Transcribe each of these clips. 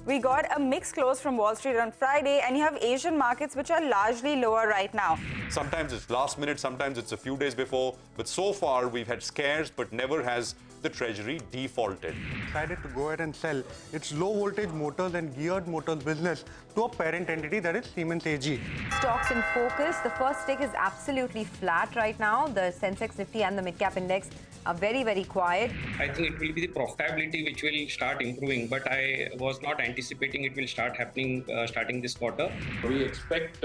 We got a mixed close from Wall Street on Friday, and you have Asian markets which are largely lower right now. Sometimes it's last minute, sometimes it's a few days before, but so far we've had scares, but never has the Treasury defaulted. Decided to go ahead and sell its low voltage motors and geared motors business to a parent entity, that is Siemens AG. Stocks in focus. The first tick is absolutely flat right now. The Sensex, Nifty and the Midcap index are very, very quiet. I think it will be the profitability which will start improving, but I was not anticipating it will start happening starting this quarter. We expect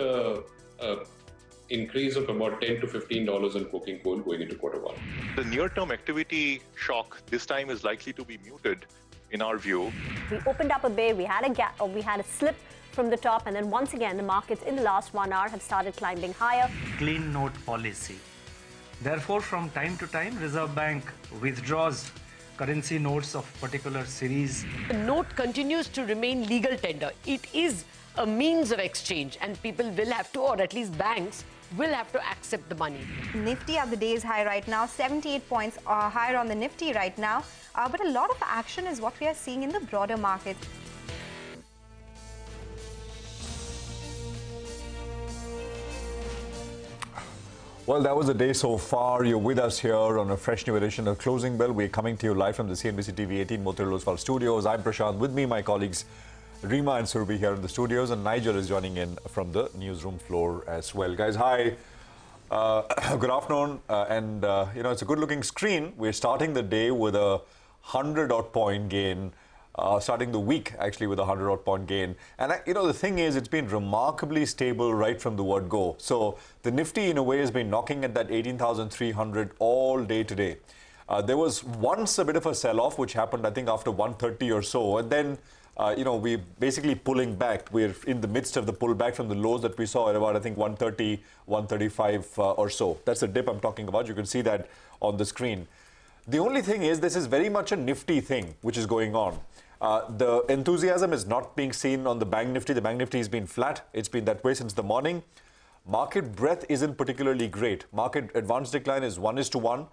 increase of about $10 to $15 in coking coal going into quarter one. The near-term activity shock this time is likely to be muted, in our view. We opened up a bay, we had a gap, or we had a slip from the top, and then once again the markets in the last 1 hour have started climbing higher. Clean note policy. Therefore, from time to time, Reserve Bank withdraws currency notes of particular series. The note continues to remain legal tender. It is a means of exchange, and people will have to, or at least banks will have to accept the money. Nifty at the day's high right now, 78 points higher on the Nifty right now. But a lot of action is what we are seeing in the broader market. Well, that was the day so far. You're with us here on a fresh new edition of Closing Bell. We're coming to you live from the CNBC TV 18 Motorola Oswald studios. I'm Prashant. With me, my colleagues Rima and Surabhi here in the studios, and Nigel is joining in from the newsroom floor as well. Guys, hi. Good afternoon. You know, it's a good-looking screen. We're starting the day with a 100-odd point gain. Starting the week, actually, with a 100-odd point gain. And, you know, the thing is, it's been remarkably stable right from the word go. So the Nifty, in a way, has been knocking at that 18,300 all day today. There was once a bit of a sell-off, which happened, I think, after 130 or so. And then, you know, we're basically pulling back. We're in the midst of the pullback from the lows that we saw at about, I think, 130, 135 or so. That's the dip I'm talking about. You can see that on the screen. The only thing is, this is very much a Nifty thing, which is going on. The enthusiasm is not being seen on the Bank Nifty. The Bank Nifty has been flat. It's been that way since the morning. Market breadth isn't particularly great. Market advance decline is 1:1.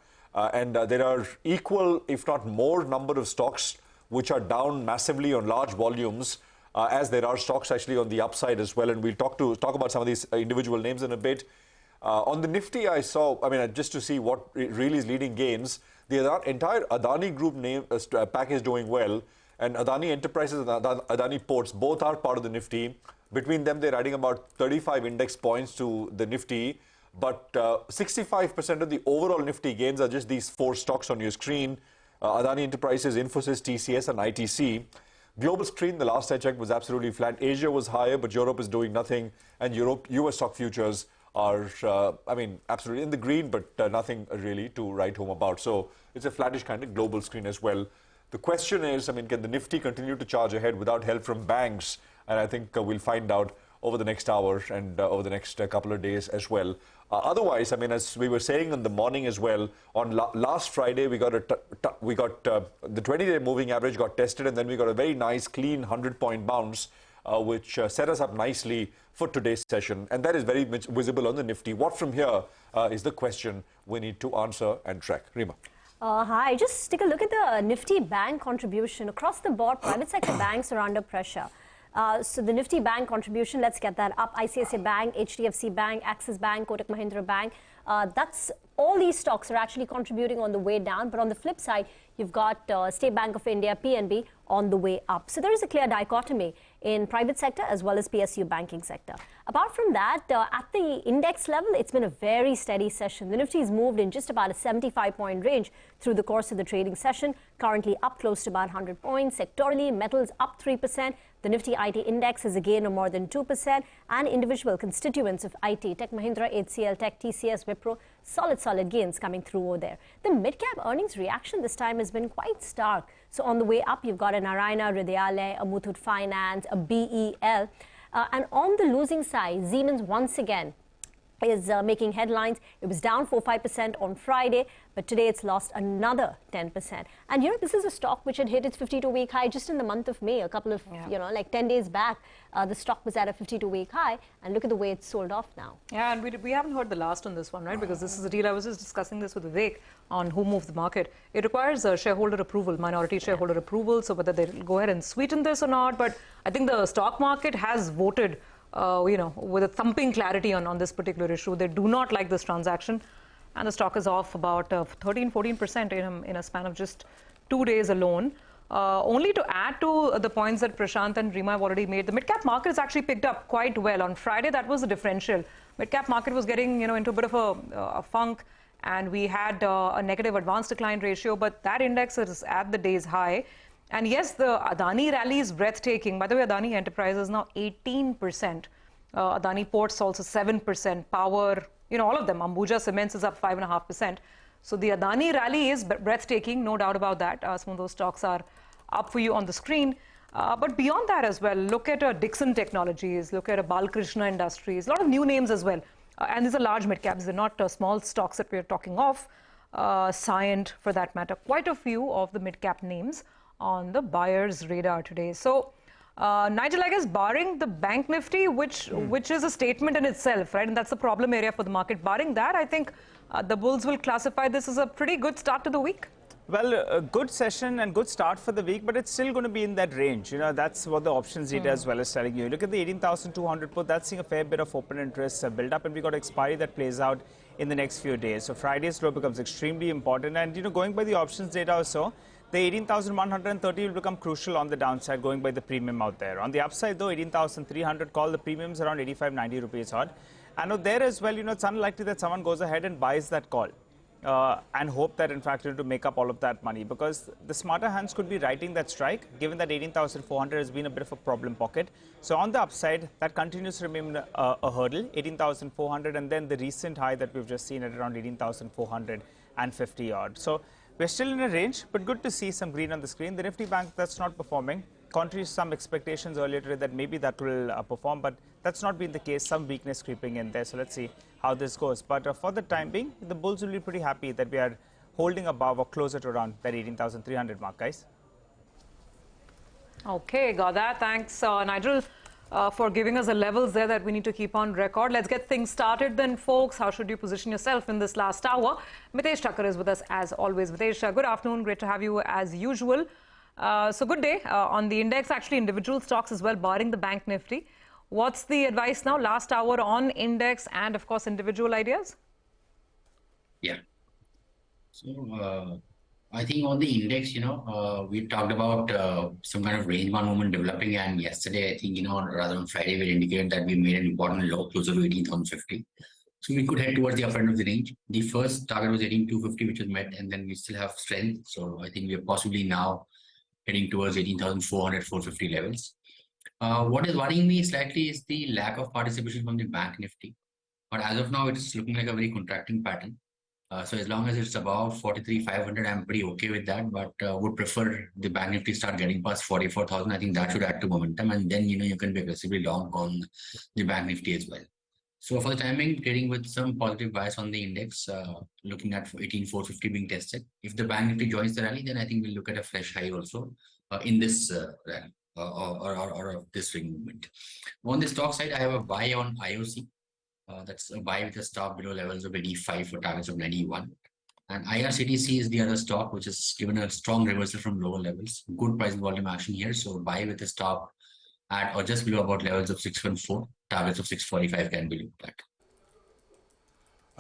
There are equal, if not more, number of stocks which are down massively on large volumes, as there are stocks actually on the upside as well. And we'll talk about some of these individual names in a bit. On the Nifty, I saw, just to see what really is leading gains, the entire Adani Group package doing well. And Adani Enterprises and Adani Ports, both are part of the Nifty. Between them, they're adding about 35 index points to the Nifty. But 65% of the overall Nifty gains are just these four stocks on your screen. Adani Enterprises, Infosys, TCS and ITC. Global screen, the last I checked, was absolutely flat. Asia was higher, but Europe is doing nothing. And US stock futures are, absolutely in the green, but nothing really to write home about. So it's a flattish kind of global screen as well. The question is, can the Nifty continue to charge ahead without help from banks? And I think we'll find out over the next hour and over the next couple of days as well. Otherwise, as we were saying in the morning as well, on last Friday, we got the 20-day moving average got tested, and then we got a very nice, clean 100-point bounce, which set us up nicely for today's session. And that is very much visible on the Nifty. What from here is the question we need to answer and track. Rima. Hi, just take a look at the Nifty bank contribution. Across the board, private sector banks are under pressure. So the Nifty bank contribution, let's get that up. ICICI Bank, HDFC Bank, Axis Bank, Kotak Mahindra Bank. That's all these stocks are actually contributing on the way down. But on the flip side, you've got State Bank of India, PNB, on the way up. So there is a clear dichotomy in private sector as well as PSU banking sector. Apart from that, at the index level, it's been a very steady session. The Nifty has moved in just about a 75-point range through the course of the trading session, currently up close to about 100 points. Sectorally, metals up 3%. The Nifty IT index has a gain of more than 2%, and individual constituents of IT, Tech Mahindra, HCL Tech, TCS, Wipro, solid gains coming through over there. The mid-cap earnings reaction this time has been quite stark. So on the way up, you've got a Narayana Hridayalaya, a Muthoot Finance, a BEL. And on the losing side, Siemens once again is making headlines. It was down 4-5% on Friday, but today it's lost another 10%. And this is a stock which had hit its 52-week high just in the month of May, a couple of, like 10 days back. The stock was at a 52-week high, and look at the way it's sold off now. Yeah, and we haven't heard the last on this one, right? Because this is a deal. I was just discussing this with Vivek on who moved the market. It requires a shareholder approval, minority shareholder approval, so whether they'll go ahead and sweeten this or not. But I think the stock market has voted with a thumping clarity on this particular issue. They do not like this transaction, and the stock is off about 13-14% in a span of just 2 days alone. Only to add to the points that Prashant and Rima have already made, the mid-cap market has actually picked up quite well. On Friday, that was the differential. Mid-cap market was getting into a bit of a funk, and we had a negative advance decline ratio, but that index is at the day's high. And yes, the Adani rally is breathtaking. By the way, Adani Enterprises now 18%. Adani Ports also 7%. Power, all of them. Ambuja Cements is up 5.5%. So the Adani rally is breathtaking, no doubt about that. Some of those stocks are up for you on the screen. But beyond that as well, look at Dixon Technologies, look at Balkrishna Industries, a lot of new names as well. And these are large mid-caps. They're not small stocks that we're talking of. Scient, for that matter. Quite a few of the mid-cap names on the buyer's radar today. So, Nigel, I guess barring the Bank Nifty, which is a statement in itself, right? And that's the problem area for the market. Barring that, I think the bulls will classify this as a pretty good start to the week. Well, a good session and good start for the week, but it's still going to be in that range. That's what the options data as well is telling you. Look at the 18,200 put, that's seeing a fair bit of open interest build up, and we got expiry that plays out in the next few days. So Friday's low becomes extremely important, and going by the options data also, the 18,130 will become crucial on the downside, going by the premium out there. On the upside, though, 18,300 call, the premiums around 85-90 rupees odd. And there as well, it's unlikely that someone goes ahead and buys that call and hope that, in fact, to make up all of that money, because the smarter hands could be writing that strike, given that 18,400 has been a bit of a problem pocket. So on the upside, that continues to remain a hurdle, 18,400, and then the recent high that we've just seen at around 18,450 odd. So we're still in a range, but good to see some green on the screen. The Nifty Bank, that's not performing. Contrary to some expectations earlier today that maybe that will perform, but that's not been the case. Some weakness creeping in there. So let's see how this goes. But for the time being, the bulls will be pretty happy that we are holding above or closer to around that 18,300 mark, guys. Okay, got that. Thanks, Nigel, for giving us the levels there that we need to keep on record. Let's get things started then, folks. How should you position yourself in this last hour? Mitesh Thakkar is with us as always. Mitesh, good afternoon. Great to have you as usual. So good day on the index, actually individual stocks as well, barring the Bank Nifty. What's the advice now, last hour on index and, of course, individual ideas? Yeah. So I think on the index, we talked about some kind of range-bound movement developing, and yesterday, I think, rather on Friday, we indicated that we made an important low closer to 18,050. So we could head towards the upper end of the range. The first target was 18,250, which was met, and then we still have strength. So I think we are possibly now heading towards 18,400, 450 levels. What is worrying me slightly is the lack of participation from the Bank Nifty. But as of now, it's looking like a very contracting pattern. So as long as it's above 43,500, I'm pretty okay with that. But would prefer the Bank Nifty start getting past 44,000. I think that should add to momentum. And then, you can be aggressively long on the Bank Nifty as well. So for the time being, trading with some positive bias on the index, looking at 18,450 being tested. If the Bank Nifty joins the rally, then I think we'll look at a fresh high also in this rally or this swing movement. On the stock side, I have a buy on IOC. That's a buy with a stop below levels of 85 for targets of 91. And IRCTC is the other stock, which has given a strong reversal from lower levels. Good price and volume action here. So buy with a stop at or just below about levels of 614. Targets of 645 can be looked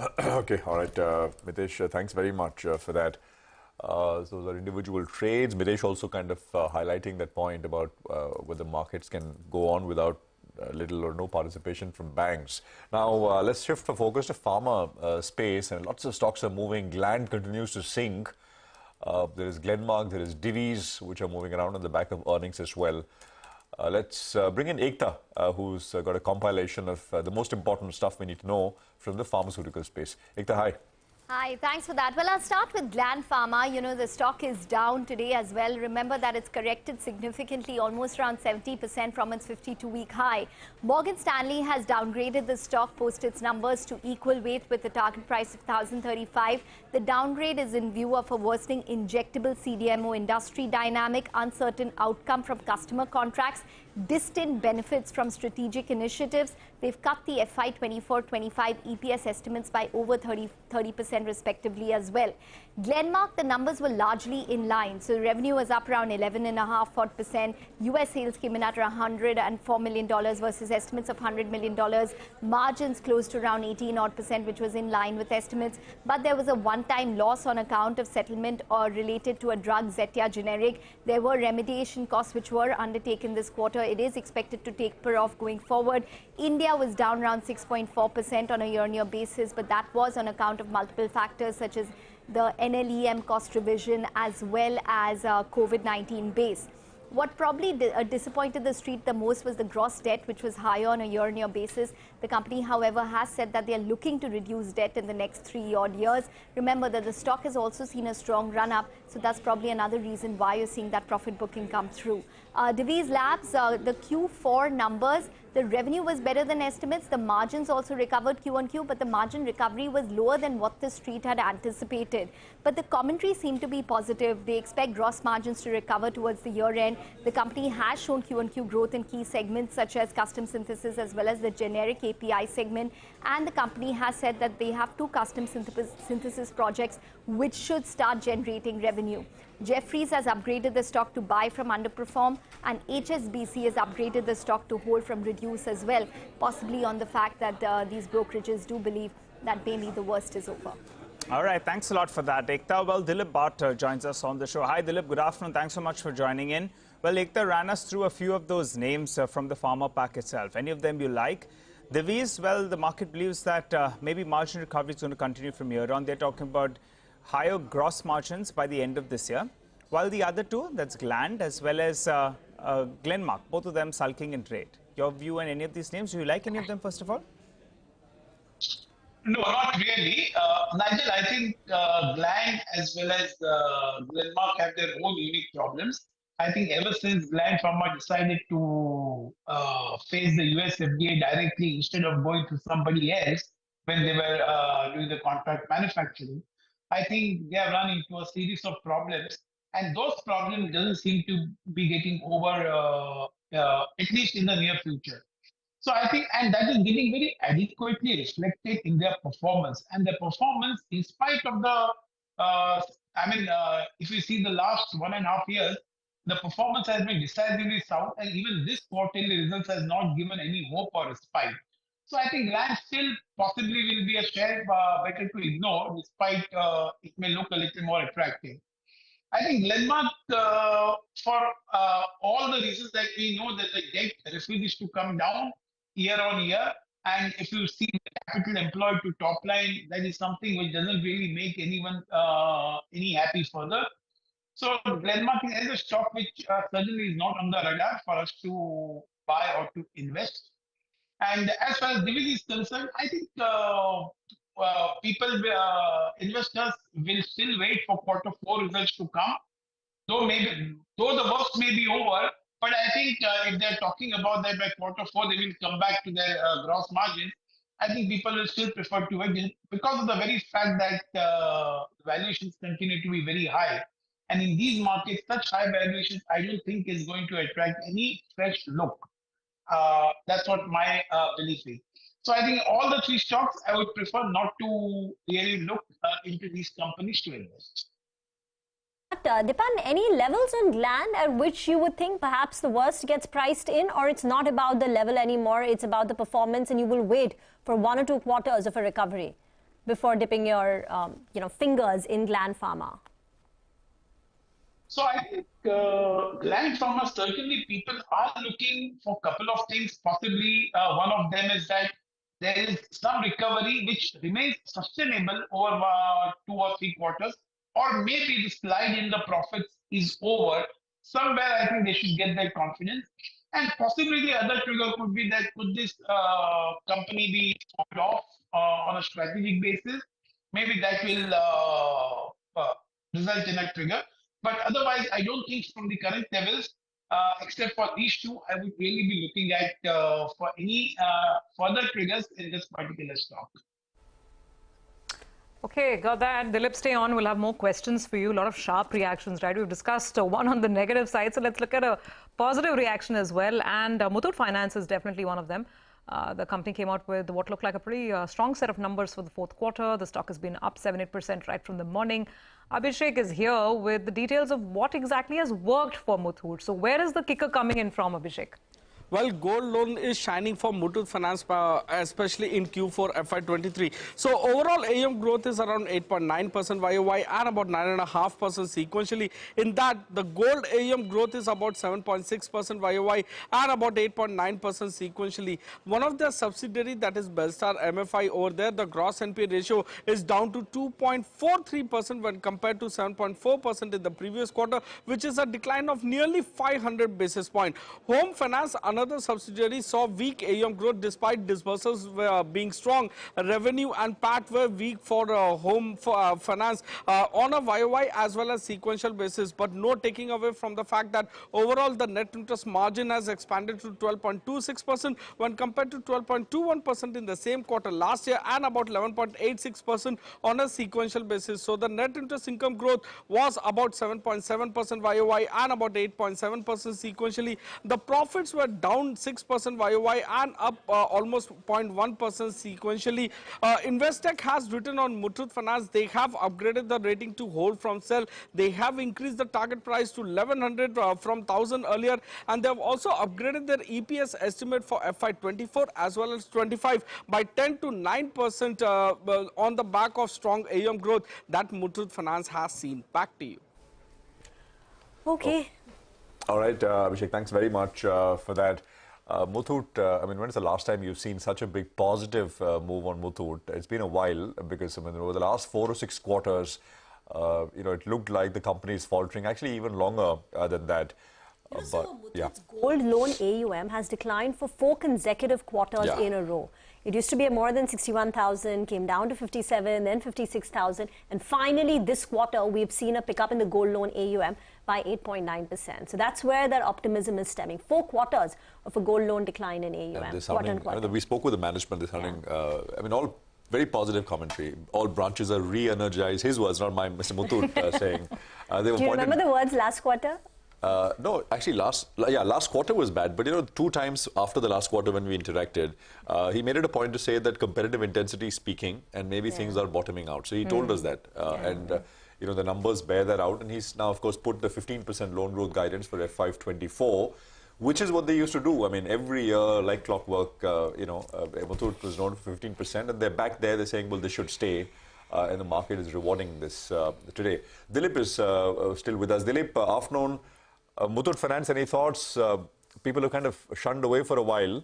at. Okay, all right. Mitesh, thanks very much for that. Those are individual trades. Mitesh also kind of highlighting that point about whether markets can go on without little or no participation from banks. Now, let's shift the focus to pharma space, and lots of stocks are moving. Gland continues to sink. There is Glenmark, there is Divis, which are moving around on the back of earnings as well. Let's bring in Ekta, who's got a compilation of the most important stuff we need to know from the pharmaceutical space. Ekta, hi. Hi, thanks for that. Well, I'll start with Gland Pharma. You know, the stock is down today as well. Remember that it's corrected significantly, almost around 70% from its 52-week high. Morgan Stanley has downgraded the stock post its numbers to equal weight with a target price of 1,035. The downgrade is in view of a worsening injectable CDMO industry dynamic, uncertain outcome from customer contracts, distant benefits from strategic initiatives. They've cut the FY24-25 EPS estimates by over 30% respectively as well. Glenmark, the numbers were largely in line. So revenue was up around 11.5%. US sales came in at $104 million versus estimates of $100 million. Margins closed to around 18%, which was in line with estimates. But there was a one-time loss on account of settlement or related to a drug, Zetia generic. There were remediation costs which were undertaken this quarter. It is expected to taper off going forward. India was down around 6.4% on a year-on-year basis, but that was on account of multiple factors such as the NLEM cost revision as well as COVID-19 base. What probably disappointed the street the most was the gross debt, which was higher on a year-on-year basis. The company, however, has said that they are looking to reduce debt in the next 3 odd years. Remember that the stock has also seen a strong run-up, so that's probably another reason why you're seeing that profit booking come through. Divis Labs, the Q4 numbers, the revenue was better than estimates. The margins also recovered Q-on-Q, but the margin recovery was lower than what the street had anticipated. But the commentary seemed to be positive. They expect gross margins to recover towards the year end. The company has shown Q-on-Q growth in key segments such as custom synthesis as well as the generic API segment. And the company has said that they have 2 custom synthesis projects which should start generating revenue. Jefferies has upgraded the stock to buy from underperform, and HSBC has upgraded the stock to hold from reduce as well, possibly on the fact that these brokerages do believe that maybe the worst is over. All right, thanks a lot for that, Ekta. Well, Dilip Bhatt joins us on the show. Hi, Dilip. Good afternoon. Thanks so much for joining in. Well, Ekta ran us through a few of those names from the Pharma pack itself. Any of them you like? Divis, well, the market believes that maybe margin recovery is going to continue from here on. They're talking about higher gross margins by the end of this year, while the other two, that's Gland as well as Glenmark, both of them sulking in trade. Your view on any of these names? Do you like any of them, first of all? No, not really. Nigel, I think Gland as well as Glenmark have their own unique problems. I think ever since Gland Pharma decided to face the US FDA directly instead of going to somebody else when they were doing the contract manufacturing, I think they have run into a series of problems, and those problems doesn't seem to be getting over, at least in the near future. So I think, and that is getting very adequately reflected in their performance. And their performance, in spite of if you see the last 1.5 years, the performance has been decidedly sound, and even this quarterly results has not given any hope or respite. So I think Gland still possibly will be a share better to ignore, despite it may look a little more attractive. I think Glenmark, for all the reasons that we know, that the debt refuses to come down year on year, and if you see the capital employed to top line, that is something which doesn't really make anyone any happy further. So Glenmark is a stock which certainly is not on the radar for us to buy or to invest. And as far as Divis is concerned, I think investors will still wait for Q4 results to come. Though the worst may be over, but I think if they're talking about that by Q4, they will come back to their gross margin. I think people will still prefer to wait because of the very fact that valuations continue to be very high. And in these markets, such high valuations, I don't think is going to attract any fresh look. That's what my belief is. So I think all the 3 stocks, I would prefer not to really look into these companies to invest. But Dipan, any levels on Gland at which you would think perhaps the worst gets priced in, or it's not about the level anymore, it's about the performance, and you will wait for 1 or 2 quarters of a recovery before dipping your fingers in Gland Pharma? So I think Gland Pharma, certainly people are looking for a couple of things. Possibly one of them is that there is some recovery which remains sustainable over 2 or 3 quarters, or maybe the slide in the profits is over. Somewhere I think they should get that confidence. And possibly the other trigger could be that could this company be sold off on a strategic basis, maybe that will result in a trigger. But otherwise, I don't think from the current levels, except for these two, I would really be looking at for any further triggers in this particular stock. Okay, got that. Dilip, stay on. We'll have more questions for you. A lot of sharp reactions, right? We've discussed one on the negative side, so let's look at a positive reaction as well. And Muthoot Finance is definitely one of them. The company came out with what looked like a pretty strong set of numbers for the fourth quarter. The stock has been up 7-8% right from the morning. Abhishek is here with the details of what exactly has worked for Muthoot. So where is the kicker coming in from, Abhishek? Well, gold loan is shining for Muthoot Finance, especially in Q4 FY23. So overall AUM growth is around 8.9% YOY and about 9.5% sequentially. In that, the gold AUM growth is about 7.6% YOY and about 8.9% sequentially. One of their subsidiary, that is Belstar MFI over there, the gross NPA ratio is down to 2.43% when compared to 7.4% in the previous quarter, which is a decline of nearly 500 basis points. Home Finance, another subsidiary, saw weak AUM growth despite disbursements being strong. Revenue and PAT were weak for Home Finance on a YOY as well as sequential basis, but no taking away from the fact that overall the net interest margin has expanded to 12.26% when compared to 12.21% in the same quarter last year and about 11.86% on a sequential basis. So the net interest income growth was about 7.7% YOY and about 8.7% sequentially. The profits were down 6% YOY and up almost 0.1% sequentially. Investec has written on Muthoot Finance. They have upgraded the rating to hold from sell. They have increased the target price to 1100 from 1000 earlier, and they have also upgraded their EPS estimate for FY24 as well as 25 by 10 to 9% on the back of strong AUM growth that Muthoot Finance has seen. Back to you. Okay. All right, Abhishek, thanks very much for that. Muthoot, I mean, when is the last time you've seen such a big positive move on Muthoot? It's been a while because, I mean, over the last 4 or 6 quarters, it looked like the company is faltering, actually even longer than that. Gold loan AUM has declined for 4 consecutive quarters in a row. It used to be more than 61,000, came down to 57, then 56,000, and finally this quarter we've seen a pickup in the gold loan AUM by 8.9%. So that's where that optimism is stemming. 4 quarters of a gold loan decline in AUM. Quarter. We spoke with the management this morning. I mean, all very positive commentary. All branches are re-energized. His words, not mine, Mr. Muthoot saying. Do you remember the words last quarter? No, actually last quarter was bad, but 2 times after the last quarter when we interacted, he made it a point to say that competitive intensity is peaking and maybe things are bottoming out. So he told us that, and the numbers bear that out. And he's now, of course, put the 15% loan growth guidance for FY24, which is what they used to do. I mean, every year, like clockwork, Muthoot was known for 15%, and they're back there. They're saying, well, this should stay. And the market is rewarding this today. Dilip is still with us. Dilip, afternoon. Muthoot Finance, any thoughts? People have kind of shunned away for a while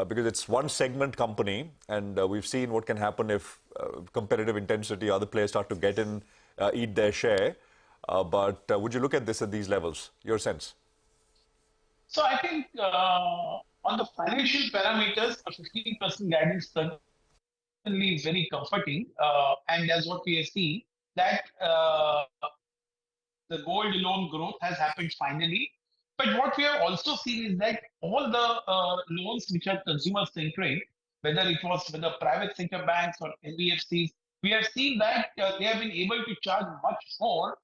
because it's one segment company, and we've seen what can happen if competitive intensity, other players start to get in, eat their share. But would you look at this at these levels? Your sense? So I think on the financial parameters, a 15% guidance certainly is very comforting. And as what we have seen, that the gold loan growth has happened finally. But what we have also seen is that all the loans which are consumer-centric, whether it was with the private sector banks or NBFCs, we have seen that they have been able to charge much more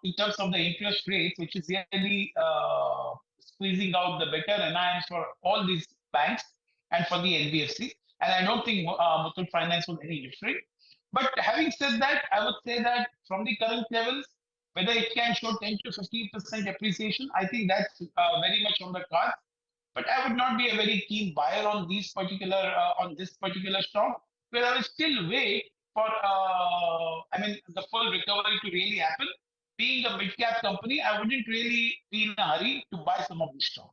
in terms of the interest rates, which is really squeezing out the better NIMs for all these banks and for the NBFCs. And I don't think Muthoot Finance was any different. But having said that, I would say that from the current levels, whether it can show 10 to 15% appreciation, I think that's very much on the cards. But I would not be a very keen buyer on this particular stock, where I will still wait for the full recovery to really happen. Being a mid-cap company, I wouldn't really be in a hurry to buy some of these stocks.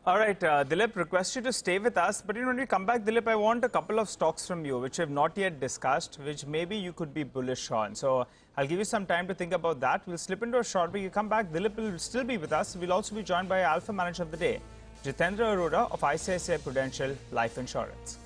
All right, Dilip, request you to stay with us. But when we come back, Dilip, I want a couple of stocks from you, which we have not yet discussed, which maybe you could be bullish on. So I'll give you some time to think about that. We'll slip into a short break. You come back, Dilip will still be with us. We'll also be joined by Alpha Manager of the Day, Jitendra Arora of ICICI Prudential Life Insurance.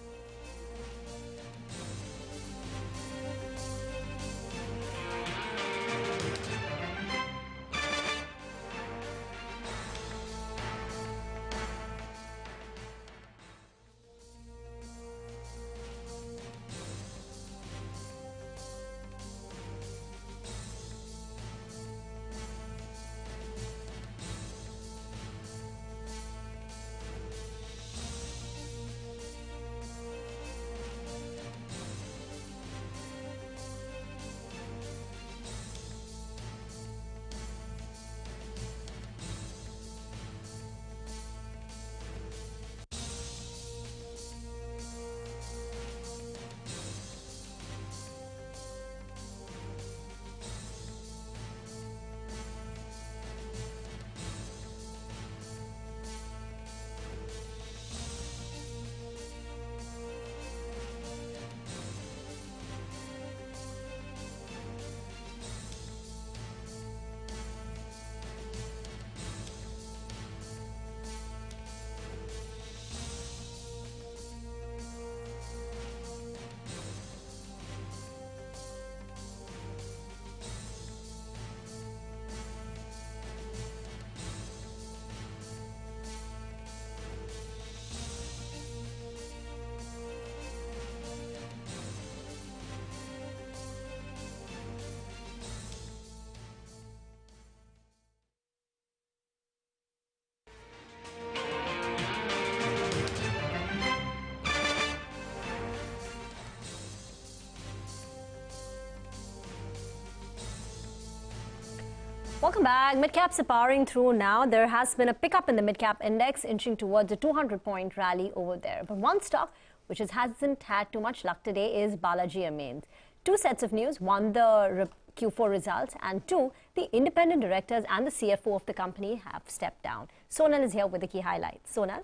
Welcome back. Midcaps are powering through now. There has been a pickup in the midcap index, inching towards a 200-point rally over there. But one stock which hasn't had too much luck today is Balaji Amines. Two sets of news: one, the Q4 results, and two, the independent directors and the CFO of the company have stepped down. Sonal is here with the key highlights. Sonal?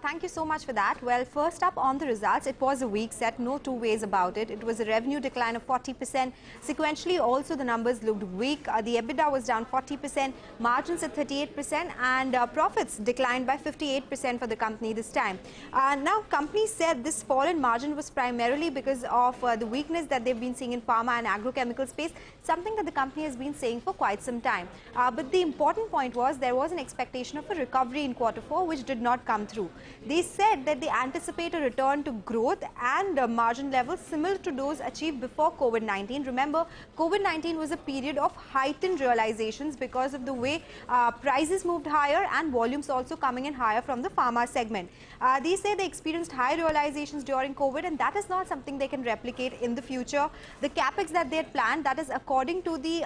Thank you so much for that. Well, first up on the results, it was a weak set, no two ways about it. It was a revenue decline of 40%. Sequentially, also the numbers looked weak. The EBITDA was down 40%, margins at 38%, and profits declined by 58% for the company this time. Now, company said this fall in margin was primarily because of the weakness that they've been seeing in pharma and agrochemical space, something that the company has been saying for quite some time. But the important point was there was an expectation of a recovery in Q4, which did not come through. They said that they anticipate a return to growth and margin levels similar to those achieved before COVID-19. Remember, COVID-19 was a period of heightened realizations because of the way prices moved higher and volumes also coming in higher from the pharma segment. They say they experienced high realizations during COVID, and that is not something they can replicate in the future. The capex that they had planned, that is according to the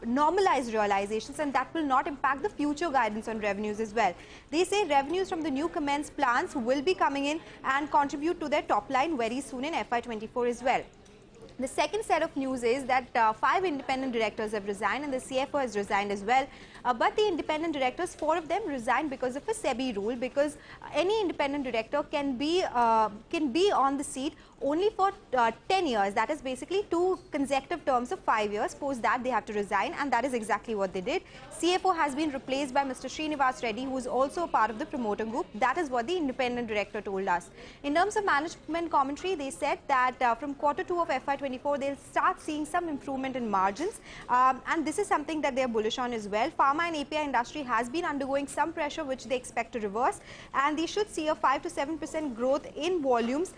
normalized realizations, and that will not impact the future guidance on revenues as well. They say revenues from the new commenced plants will be coming in and contribute to their top line very soon in FY24 as well. The second set of news is that 5 independent directors have resigned and the CFO has resigned as well. But the independent directors, 4 of them resigned because of a SEBI rule, because any independent director can be on the seat only for 10 years. That is basically 2 consecutive terms of 5 years. Post that, they have to resign, and that is exactly what they did. CFO has been replaced by Mr. Srinivas Reddy, who is also a part of the promoter group. That is what the independent director told us. In terms of management commentary, they said that from Q2 of FY24, they'll start seeing some improvement in margins, and this is something that they're bullish on as well. Pharma and API industry has been undergoing some pressure, which they expect to reverse, and they should see a 5 to 7% growth in volumes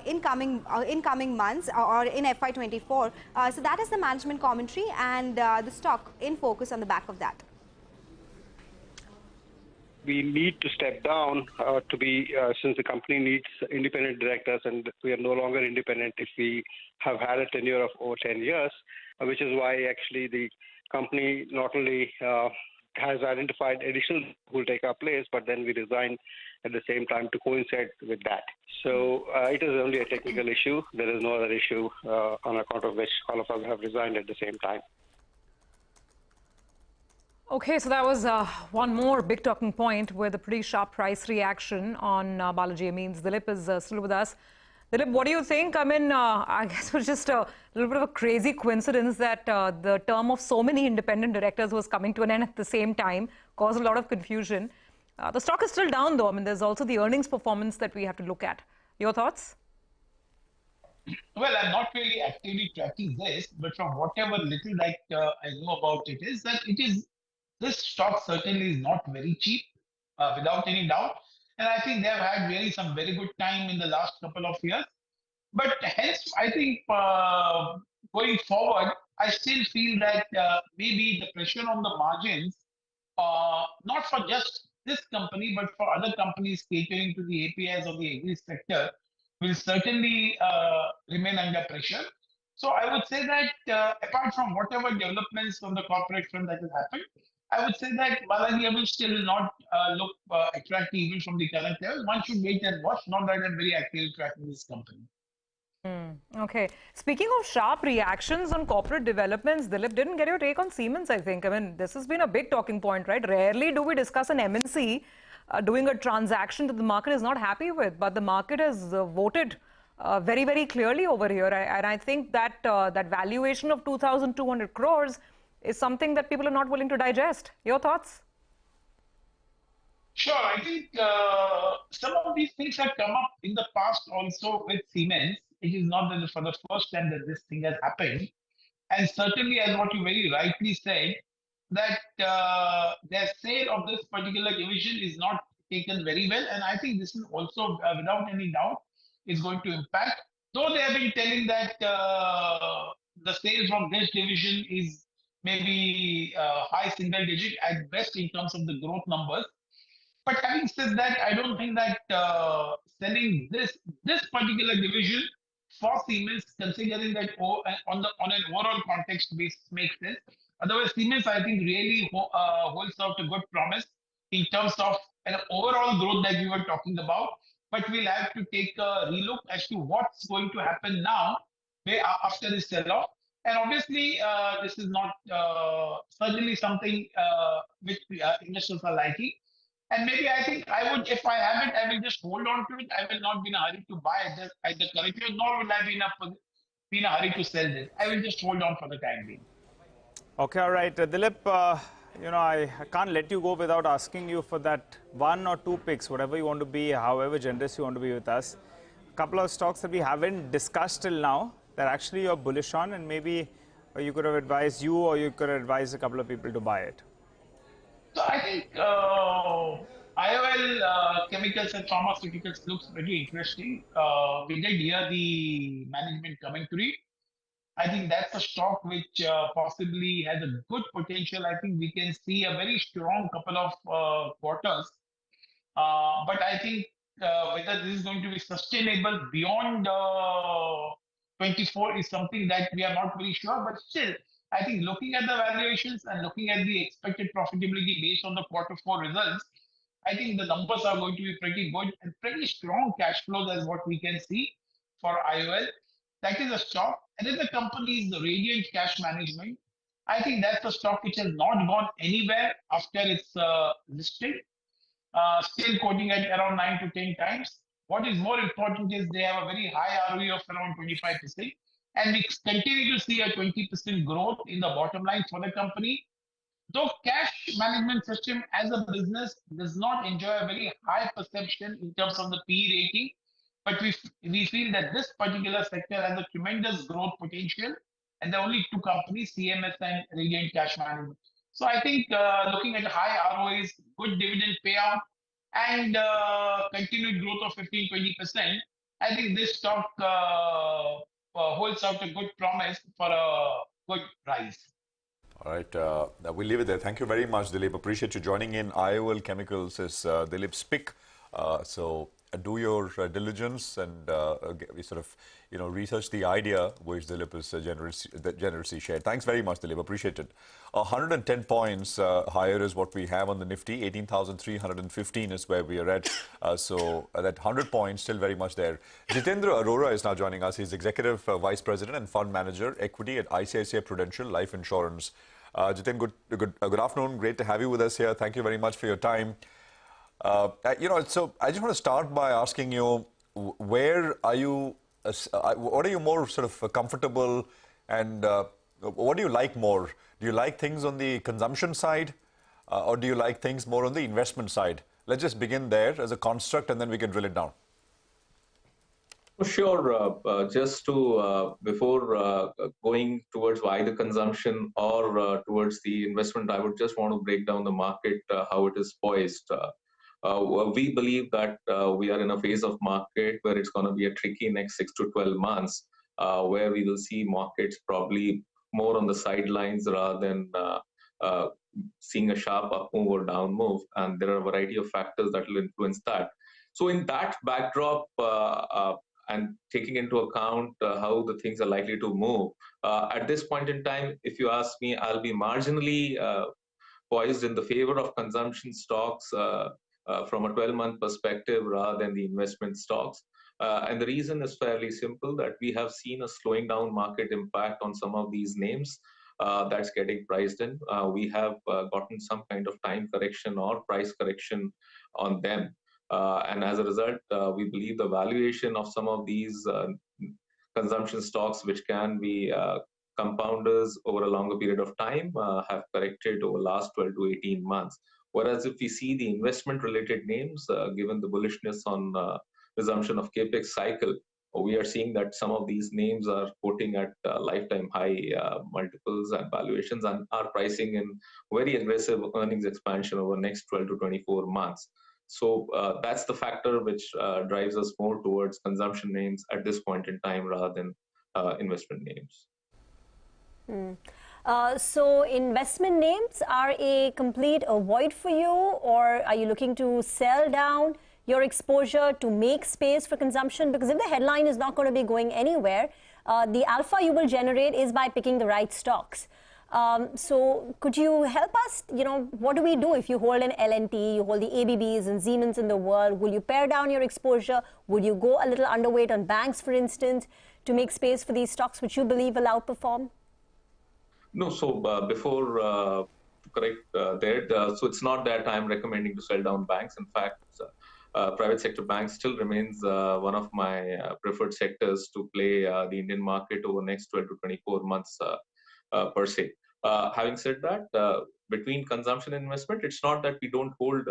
in coming months or in FY24. So that is the management commentary, and the stock in focus on the back of that. We need to step down to be, since the company needs independent directors, and we are no longer independent if we have had a tenure of over 10 years, which is why actually the company not only has identified additional who will take our place, but then we resign at the same time to coincide with that. So it is only a technical issue. There is no other issue on account of which all of us have resigned at the same time. Okay, so that was one more big talking point with a pretty sharp price reaction on Balaji Amines. Dilip is still with us. Dilip, what do you think? I mean, I guess it was just a little bit of a crazy coincidence that the term of so many independent directors was coming to an end at the same time, caused a lot of confusion. The stock is still down, though. I mean, there's also the earnings performance that we have to look at. Your thoughts? Well, I'm not really actively tracking this, but from whatever little that I know about it is that this stock certainly is not very cheap, without any doubt. And I think they have had really some very good time in the last couple of years. But hence, I think going forward, I still feel that maybe the pressure on the margins, not for just this company, but for other companies catering to the APIs of the agri sector, will certainly remain under pressure. So I would say that apart from whatever developments from the corporate front that has happened, I would say that Balaji Amines still will not look attractive even from the current level. One should wait and watch, not that I'm very actively tracking this company. Okay. Speaking of sharp reactions on corporate developments, Dilip, didn't get your take on Siemens, I think. I mean, this has been a big talking point, right? Rarely do we discuss an MNC doing a transaction that the market is not happy with, but the market has voted very, very clearly over here. And I think that that valuation of 2,200 crores is something that people are not willing to digest. Your thoughts? Sure. I think some of these things have come up in the past also with Siemens. It is not that for the first time that this thing has happened. And certainly, as what you very rightly said, that their sale of this particular division is not taken very well. And I think this is also, without any doubt, is going to impact. Though they have been telling that the sales from this division is maybe high single digit at best in terms of the growth numbers. But having said that, I don't think that selling this particular division for Siemens, considering that on an overall context basis, makes sense. Otherwise, Siemens, I think, really holds out a good promise in terms of an overall growth that we were talking about. But we'll have to take a relook as to what's going to happen now after this sell-off. And obviously, this is not certainly something which investors are liking. And maybe I think I would, if I have it, I will just hold on to it. I will not be in a hurry to buy it at the current rate, nor will I be in a hurry to sell this. I will just hold on for the time being. Okay, all right. Dilip, you know, I can't let you go without asking you for that 1 or 2 picks, whatever you want to be, however generous you want to be with us. A couple of stocks that we haven't discussed till now that actually you're bullish on, and maybe you could have advised you or you could have advised a couple of people to buy it. So I think IOL chemicals and pharmaceuticals looks pretty interesting. We did hear the management commentary. I think that's a stock which possibly has a good potential. I think we can see a very strong couple of quarters. But I think whether this is going to be sustainable beyond 24 is something that we are not very sure. But still, I think looking at the valuations and looking at the expected profitability based on the Q4 results, I think the numbers are going to be pretty good and pretty strong cash flows as what we can see for IOL. That is a stock. Another company is the Radiant Cash Management. I think that's a stock which has not gone anywhere after it's listed. Still quoting at around 9 to 10 times. What is more important is they have a very high ROE of around 25%. And we continue to see a 20% growth in the bottom line for the company. Though cash management system as a business does not enjoy a very high perception in terms of the PE rating, but we feel that this particular sector has a tremendous growth potential, and there are only 2 companies, CMS and Radiant Cash Management. So I think looking at high ROEs, good dividend payout, and continued growth of 15-20%, I think this stock holds out a good promise for a good rise. All right, we'll leave it there. Thank you very much, Dilip. Appreciate you joining in. IOL Chemicals is Dilip's pick. So do your diligence and we sort of, you know, research the idea which Dilip is generously shared. Thanks very much, Dilip. Appreciate it. 110 points higher is what we have on the Nifty. 18,315 is where we are at. So that 100 points still very much there. Jitendra Arora is now joining us. He's Executive Vice President and Fund Manager, Equity at ICICI Prudential Life Insurance. Jiten, good afternoon. Great to have you with us here. Thank you very much for your time. You know, so I just want to start by asking you, where are you, what are you more sort of comfortable, and what do you like more? Do you like things on the consumption side, or do you like things more on the investment side? Let's just begin there as a construct, and then we can drill it down. Sure. Just to, before going towards either consumption or towards the investment, I would just want to break down the market, how it is poised. We believe that we are in a phase of market where it's going to be a tricky next 6 to 12 months, where we will see markets probably more on the sidelines rather than seeing a sharp up move or down move. And there are a variety of factors that will influence that. So in that backdrop, and taking into account how the things are likely to move, at this point in time, if you ask me, I'll be marginally poised in the favor of consumption stocks from a 12-month perspective rather than the investment stocks. And the reason is fairly simple, that we have seen a slowing down market impact on some of these names that's getting priced in. We have gotten some kind of time correction or price correction on them. And as a result, we believe the valuation of some of these consumption stocks, which can be compounders over a longer period of time, have corrected over the last 12 to 18 months. Whereas if we see the investment-related names, given the bullishness on resumption of capex cycle, we are seeing that some of these names are quoting at lifetime high multiples and valuations, and are pricing in very aggressive earnings expansion over the next 12 to 24 months. So that's the factor which drives us more towards consumption names at this point in time rather than investment names. So investment names are a complete avoid for you, or are you looking to sell down your exposure to make space for consumption? Because if the headline is not going to be going anywhere, the alpha you will generate is by picking the right stocks. So could you help us, what do we do if you hold an L&T, you hold the ABBs and Siemens in the world? Will you pare down your exposure? Will you go a little underweight on banks, for instance, to make space for these stocks which you believe will outperform? No, so before correct that, so it's not that I'm recommending to sell down banks. In fact, private sector banks still remains one of my preferred sectors to play the Indian market over the next 12 to 24 months per se. Having said that, between consumption and investment, it's not that we don't hold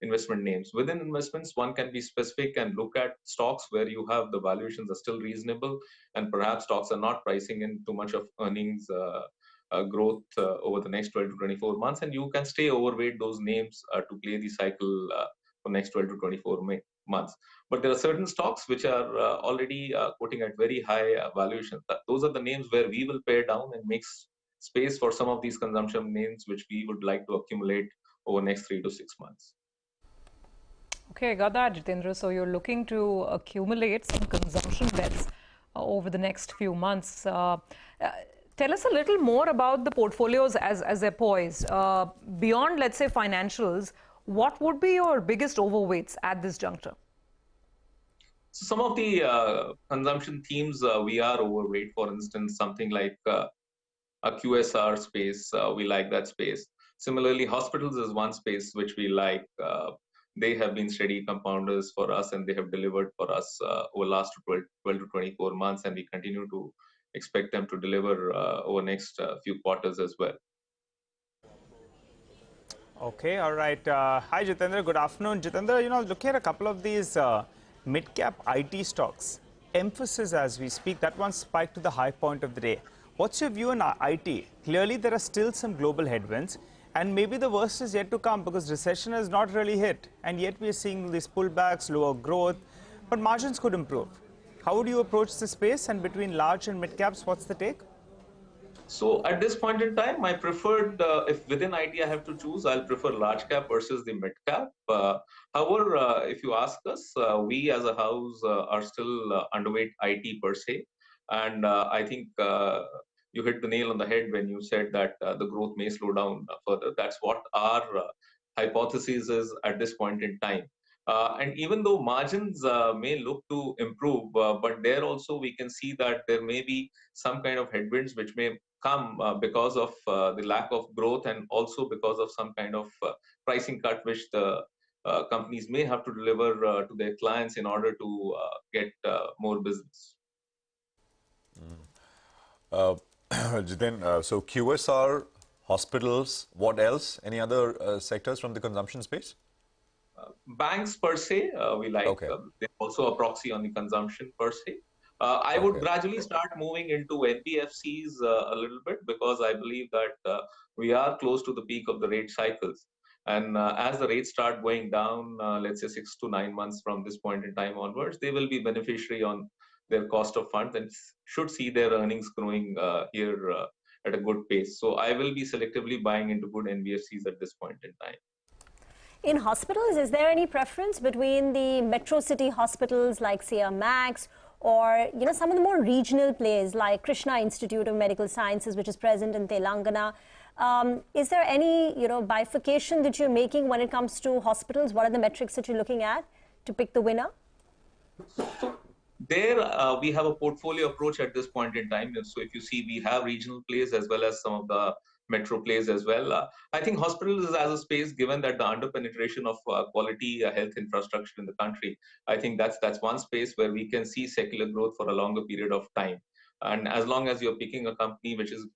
investment names. Within investments, one can be specific and look at stocks where you have the valuations are still reasonable and perhaps stocks are not pricing in too much of earnings growth over the next 12 to 24 months, and you can stay overweight those names to play the cycle for next 12 to 24 months. But there are certain stocks which are already quoting at very high valuations. Those are the names where we will pare down and make space for some of these consumption names which we would like to accumulate over next 3 to 6 months. Okay, got that, Jitendra. So you're looking to accumulate some consumption bets over the next few months. Tell us a little more about the portfolios as they're poised. Beyond, let's say, financials, what would be your biggest overweights at this juncture? So some of the consumption themes we are overweight. For instance, something like a QSR space, we like that space. Similarly, hospitals is one space which we like. They have been steady compounders for us and they have delivered for us over the last 12 to 24 months, and we continue to expect them to deliver over next few quarters as well. Okay, all right. Hi, Jitendra. Good afternoon. Jitendra, looking at a couple of these mid-cap IT stocks, Emphasis as we speak, that one spiked to the high point of the day. What's your view on IT? Clearly, there are still some global headwinds, and maybe the worst is yet to come because recession has not really hit, and yet we are seeing these pullbacks, lower growth, but margins could improve. How would you approach this space, and between large and mid caps, what's the take? So at this point in time, my preferred, if within IT I have to choose, I'll prefer large cap versus the mid cap. However, if you ask us, we as a house are still underweight IT per se. And I think you hit the nail on the head when you said that the growth may slow down further. That's what our hypothesis is at this point in time. And even though margins may look to improve, but there also we can see that there may be some kind of headwinds which may come because of the lack of growth and also because of some kind of pricing cut which the companies may have to deliver to their clients in order to get more business. Jiten, so QSR, hospitals, what else? Any other sectors from the consumption space? Banks per se, we like. Okay. They're also a proxy on the consumption per se. I would gradually start moving into NBFCs a little bit because I believe that we are close to the peak of the rate cycles. And as the rates start going down, let's say 6 to 9 months from this point in time onwards, they will be beneficiary on their cost of funds and should see their earnings growing here at a good pace. So I will be selectively buying into good NBFCs at this point in time. In hospitals, is there any preference between the metro city hospitals like say Max or some of the more regional players like Krishna Institute of Medical Sciences, which is present in Telangana? Is there any bifurcation that you're making when it comes to hospitals? What are the metrics that you're looking at to pick the winner? There, we have a portfolio approach at this point in time. So if you see, we have regional players as well as some of the metro players as well. I think hospitals is as a space, given that the under-penetration of quality health infrastructure in the country, I think that's one space where we can see secular growth for a longer period of time. And as long as you're picking a company which is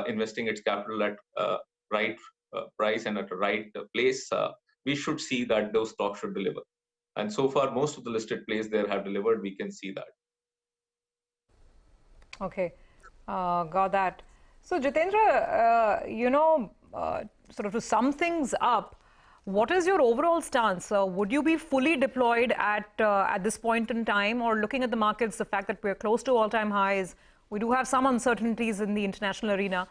investing its capital at right price and at the right place, we should see that those stocks should deliver. And so far, most of the listed players there have delivered. We can see that. Okay, got that. So, Jitendra, sort of to sum things up, what is your overall stance? Would you be fully deployed at this point in time, or looking at the markets, the fact that we're close to all-time highs, we do have some uncertainties in the international arena.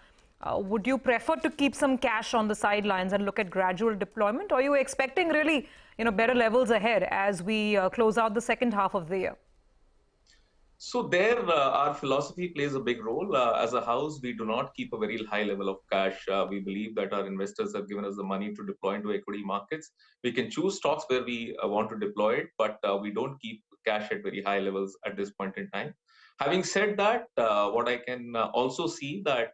Would you prefer to keep some cash on the sidelines and look at gradual deployment, or are you expecting really, better levels ahead as we close out the second half of the year? So there, our philosophy plays a big role. As a house, we do not keep a very high level of cash. We believe that our investors have given us the money to deploy into equity markets. We can choose stocks where we want to deploy it, but we don't keep cash at very high levels at this point in time. Having said that, what I can also see that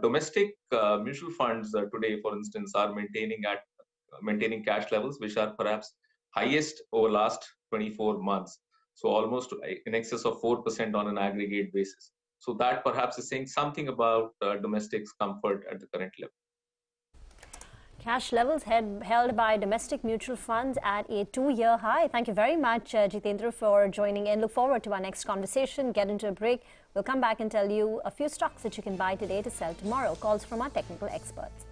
domestic mutual funds today, for instance, are maintaining cash levels which are perhaps highest over last 24 months. So almost in excess of 4% on an aggregate basis. So that perhaps is saying something about domestic's comfort at the current level. Cash levels held by domestic mutual funds at a 2-year high. Thank you very much, Jitendra, for joining in. Look forward to our next conversation. Get into a break. We'll come back and tell you a few stocks that you can buy today to sell tomorrow. Calls from our technical experts.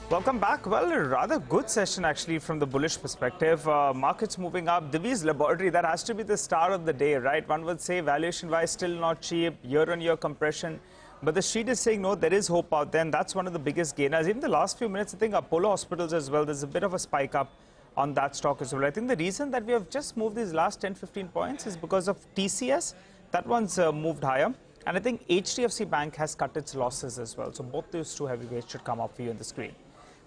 Welcome back. Well, a rather good session actually from the bullish perspective. Markets moving up. Divis Laboratories, that has to be the star of the day, right? One would say valuation-wise still not cheap, year-on-year compression. But the street is saying, no, there is hope out there, and that's one of the biggest gainers. Even the last few minutes, I think Apollo Hospitals as well, there's a bit of a spike up on that stock as well. I think the reason that we have just moved these last 10-15 points is because of TCS. That one's moved higher. And I think HDFC Bank has cut its losses as well. So both those two heavyweights should come up for you on the screen.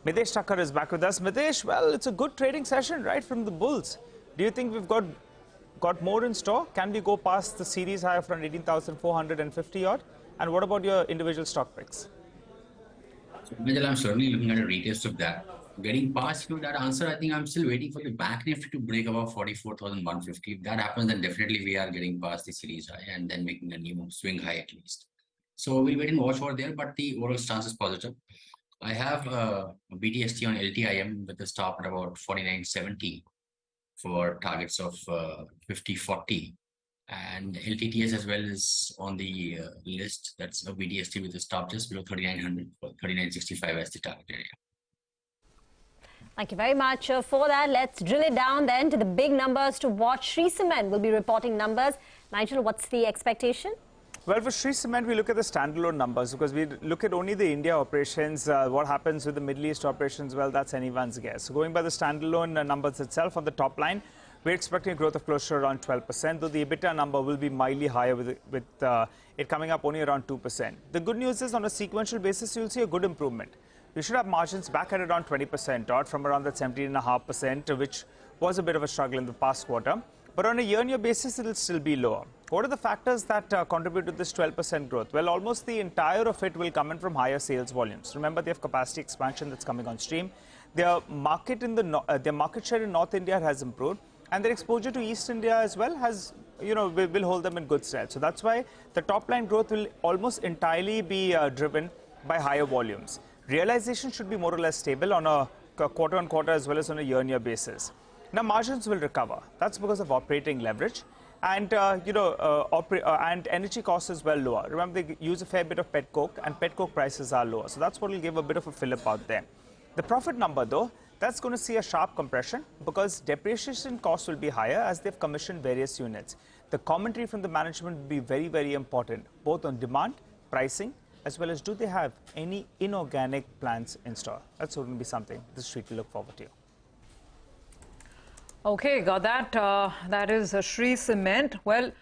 Mitesh Thakkar is back with us. Mitesh, well, it's a good trading session, right, from the bulls. Do you think we've got more in store? Can we go past the series high of around 18,450 odd? And what about your individual stock picks? So, I'm certainly looking at a retest of that. Getting past that answer, I think I'm still waiting for the Bank Nifty to break above 44,150. If that happens, then definitely we are getting past the series high and then making a new swing high at least. So we'll wait and watch over there, but the overall stance is positive. I have a BTST on LTIM with the stop at about 49.70 for targets of 50.40. And LTTS as well is on the list. That's a BTST with a stop just below 3,900, 39.65 as the target area. Thank you very much for that. Let's drill it down then to the big numbers to watch. Shree Cement will be reporting numbers. Nigel, what's the expectation? Well, for Shree Cement, we look at the standalone numbers because we look at only the India operations. What happens with the Middle East operations, well, that's anyone's guess. So going by the standalone numbers itself on the top line, we're expecting a growth of close to around 12%, though the EBITDA number will be mildly higher with it coming up only around 2%. The good news is on a sequential basis, you'll see a good improvement. We should have margins back at around 20% odd from around that 17.5%, which was a bit of a struggle in the past quarter. But on a year-on-year basis, it will still be lower. What are the factors that contribute to this 12% growth? Well, almost the entire of it will come in from higher sales volumes. Remember, they have capacity expansion that's coming on stream. Their market share in North India has improved, and their exposure to East India as well has, will hold them in good stead. So that's why the top line growth will almost entirely be driven by higher volumes. Realization should be more or less stable on a quarter-on-quarter as well as on a year-on-year basis. Now, margins will recover. That's because of operating leverage. And, and energy costs as well lower. Remember, they use a fair bit of pet coke, and pet coke prices are lower. So that's what will give a bit of a fillip out there. The profit number, though, that's going to see a sharp compression because depreciation costs will be higher as they've commissioned various units. The commentary from the management will be very, very important, both on demand, pricing, as well as do they have any inorganic plans in store. That's going to be something the street will look forward to. Okay, got that. That is Shree Cement. Well,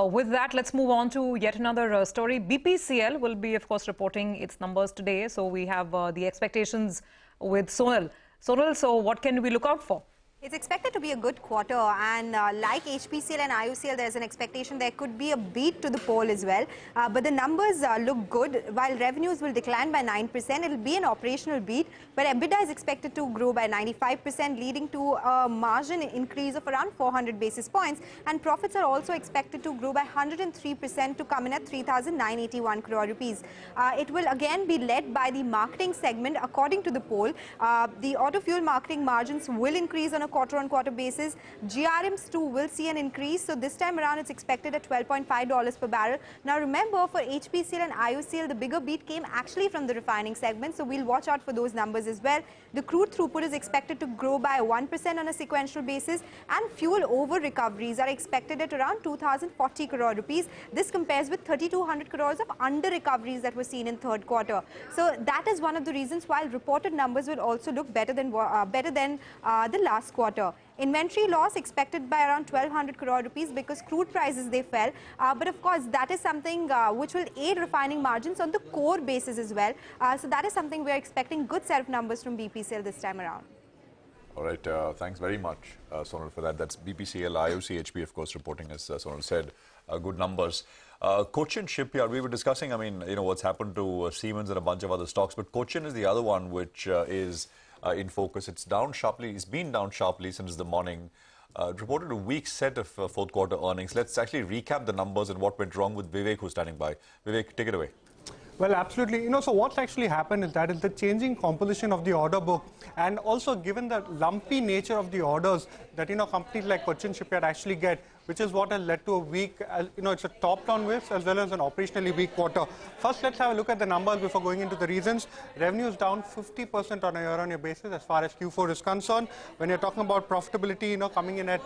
with that, let's move on to yet another story. BPCL will be, of course, reporting its numbers today. So we have the expectations with Sonal. Sonal, so what can we look out for? It's expected to be a good quarter, and like HPCL and IOCL, there's an expectation there could be a beat to the poll as well. But the numbers look good. While revenues will decline by 9%, it'll be an operational beat, but EBITDA is expected to grow by 95%, leading to a margin increase of around 400 basis points. And profits are also expected to grow by 103% to come in at 3,981 crore rupees. It will again be led by the marketing segment, according to the poll. The auto fuel marketing margins will increase on a quarter-on-quarter basis. GRMs too will see an increase. So this time around, it's expected at $12.5 per barrel. Now remember, for HPCL and IOCL, the bigger beat came actually from the refining segment. So we'll watch out for those numbers as well. The crude throughput is expected to grow by 1% on a sequential basis, and fuel over recoveries are expected at around 2,040 crore rupees. This compares with 3,200 crores of under recoveries that were seen in third quarter. So that is one of the reasons why reported numbers will also look better than the last quarter. Inventory loss expected by around 1,200 crore rupees because crude prices, they fell. But of course, that is something which will aid refining margins on the core basis as well. So that is something we are expecting good set of numbers from BPCL this time around. All right, thanks very much, Sonal, for that. That's BPCL, IOCHP, of course, reporting, as Sonal said, good numbers. Cochin Shipyard, we were discussing, I mean, what's happened to Siemens and a bunch of other stocks, but Cochin is the other one which is in focus. It's down sharply. It's been down sharply since the morning. Reported a weak set of fourth quarter earnings. Let's actually recap the numbers and what went wrong with Vivek, who's standing by. Vivek, take it away. Well, absolutely. So what's actually happened is that the changing composition of the order book, and also given the lumpy nature of the orders that, companies like Cochin Shipyard actually get, which is what has led to a weak, it's a top-down risk as well as an operationally weak quarter. First, let's have a look at the numbers before going into the reasons. Revenue is down 50% on a year-on-year basis as far as Q4 is concerned. When you're talking about profitability, coming in at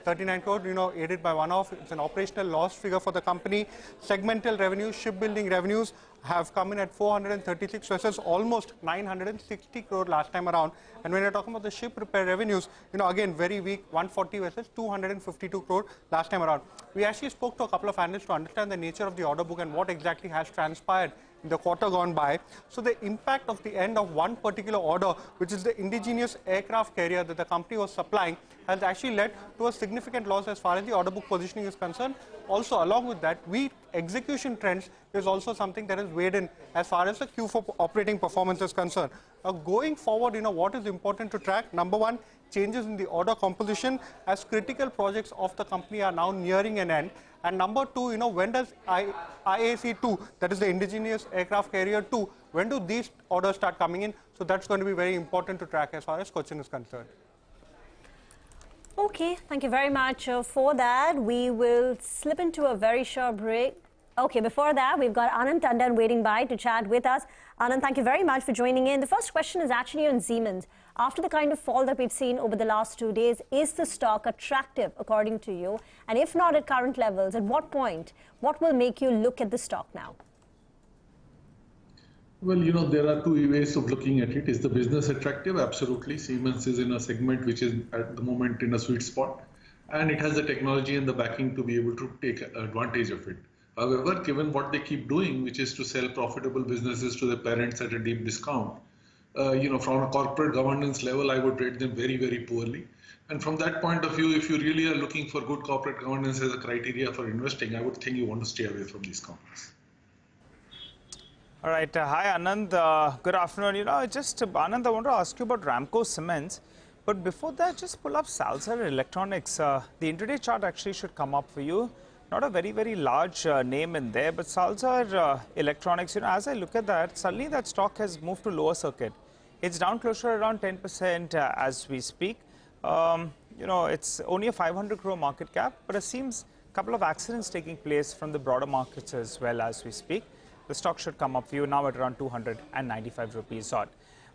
39 crore, aided by one-off, it's an operational loss figure for the company. Segmental revenues, shipbuilding revenues have come in at 436 versus almost 960 crore last time around. And when you're talking about the ship repair revenues, again, very weak, 140 versus 252 crore last time around. We actually spoke to a couple of analysts to understand the nature of the order book and what exactly has transpired in the quarter gone by. So the impact of the end of one particular order, which is the indigenous aircraft carrier that the company was supplying, has actually led to a significant loss as far as the order book positioning is concerned. Also, along with that, weak execution trends is also something that is weighed in as far as the Q4 operating performance is concerned. Now, going forward, what is important to track? Number one, changes in the order composition as critical projects of the company are now nearing an end. And number two, when does IAC-2, that is the indigenous aircraft carrier 2, when do these orders start coming in? So that's going to be very important to track as far as Cochin is concerned. Okay, thank you very much for that. We will slip into a very short break. Okay, before that, we've got Anand Tandon waiting by to chat with us. Anand, thank you very much for joining in. The first question is actually on Siemens. After the kind of fall that we've seen over the last 2 days, is the stock attractive according to you? And if not at current levels, at what point? What will make you look at the stock now? Well, there are two ways of looking at it. Is the business attractive? Absolutely. Siemens is in a segment which is at the moment in a sweet spot, and it has the technology and the backing to be able to take advantage of it. However, given what they keep doing, which is to sell profitable businesses to the parents at a deep discount, from a corporate governance level, I would rate them very, very poorly. And from that point of view, if you really are looking for good corporate governance as a criteria for investing, I would think you want to stay away from these companies. All right. Hi, Anand. Good afternoon. Anand, I want to ask you about Ramco Cements. But before that, just pull up Salzer Electronics. The intraday chart actually should come up for you. Not a very, very large name in there, but Salzer Electronics, as I look at that, suddenly that stock has moved to lower circuit. It's down closer around 10% as we speak. It's only a 500 crore market cap, but it seems couple of accidents taking place from the broader markets as well as we speak. The stock should come up for you now at around 295 rupees odd.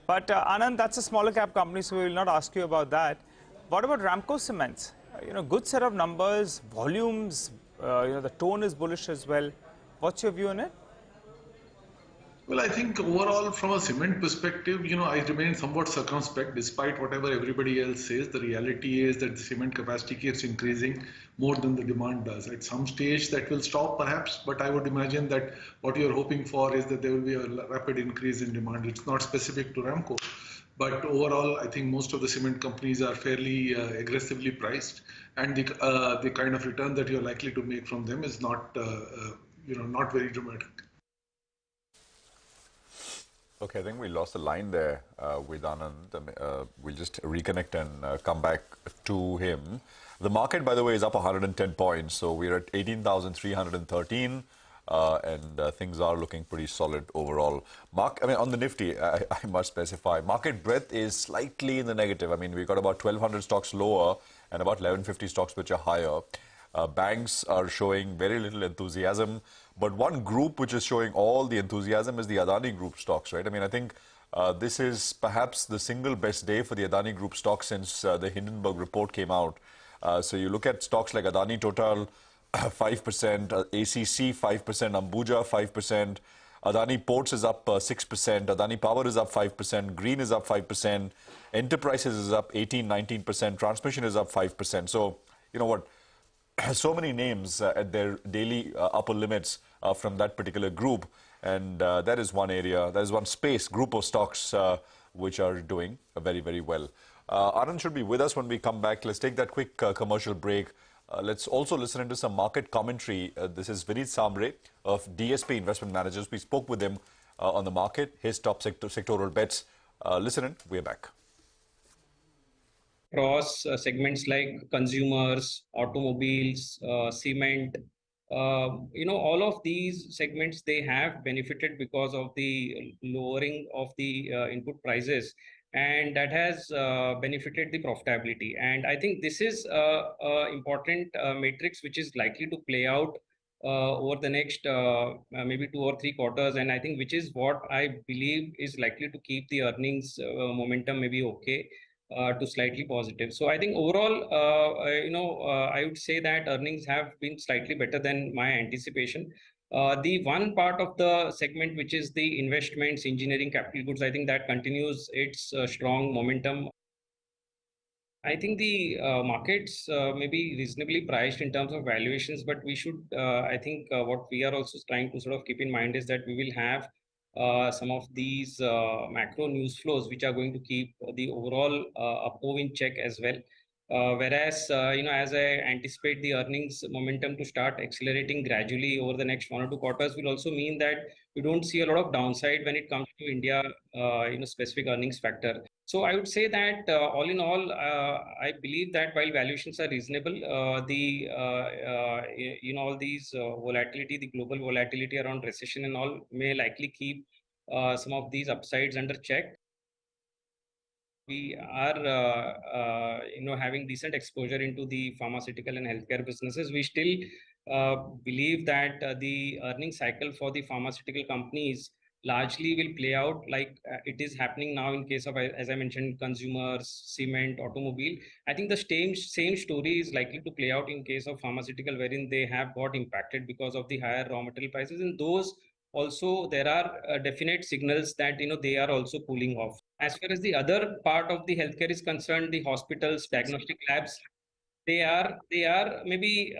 But Anand, that's a smaller cap company, so we will not ask you about that. What about Ramco Cements? Good set of numbers, volumes, the tone is bullish as well. What's your view on it? Well, I think overall from a cement perspective, I remain somewhat circumspect despite whatever everybody else says. The reality is that the cement capacity keeps increasing more than the demand does. At some stage that will stop perhaps, but I would imagine that what you're hoping for is that there will be a rapid increase in demand. It's not specific to Ramco. But overall, I think most of the cement companies are fairly aggressively priced, and the kind of return that you're likely to make from them is not, not very dramatic. Okay, I think we lost the line there with Anand. We'll just reconnect and come back to him. The market, by the way, is up 110 points. So we're at 18,313 and things are looking pretty solid overall. On the Nifty, I must specify, market breadth is slightly in the negative. I mean, we've got about 1,200 stocks lower and about 1,150 stocks which are higher. Banks are showing very little enthusiasm. But one group which is showing all the enthusiasm is the Adani Group stocks, right? I mean, I think this is perhaps the single best day for the Adani Group stocks since the Hindenburg report came out. So you look at stocks like Adani Total, 5%, ACC, 5%, Ambuja, 5%, Adani Ports is up 6%, Adani Power is up 5%, Green is up 5%, Enterprises is up 18, 19%, Transmission is up 5%. So, you know what? So many names at their daily upper limits from that particular group, and that is one area, that is one space, group of stocks which are doing very, very well. Anand should be with us when we come back. Let's take that quick commercial break. Let's also listen into some market commentary. This is Vineet Sambre of DSP Investment Managers. We spoke with him on the market, his top sectoral bets. Listen in, we're back. Across segments like consumers, automobiles, cement, all of these segments, they have benefited because of the lowering of the input prices, and that has benefited the profitability. And I think this is a important matrix which is likely to play out over the next maybe 2 or 3 quarters, and I think which is what I believe is likely to keep the earnings momentum maybe okay. To slightly positive. So I think overall, I would say that earnings have been slightly better than my anticipation. The one part of the segment, which is the investments, engineering, capital goods, I think that continues its strong momentum. I think the markets may be reasonably priced in terms of valuations, but we should, I think what we are also trying to sort of keep in mind is that we will have some of these macro news flows which are going to keep the overall upmove in check as well. Whereas, as I anticipate the earnings momentum to start accelerating gradually over the next 1 or 2 quarters will also mean that we don't see a lot of downside when it comes to India, specific earnings factor. So I would say that all in all, I believe that while valuations are reasonable, all these volatility, the global volatility around recession and all may likely keep some of these upsides under check. We are, having decent exposure into the pharmaceutical and healthcare businesses. We still believe that the earnings cycle for the pharmaceutical companies largely will play out like it is happening now in case of, as I mentioned, consumers, cement, automobile. I think the same story is likely to play out in case of pharmaceutical, wherein they have got impacted because of the higher raw material prices. And those also, there are definite signals that, they are also cooling off. As far as the other part of the healthcare is concerned, the hospitals, diagnostic labs, they are maybe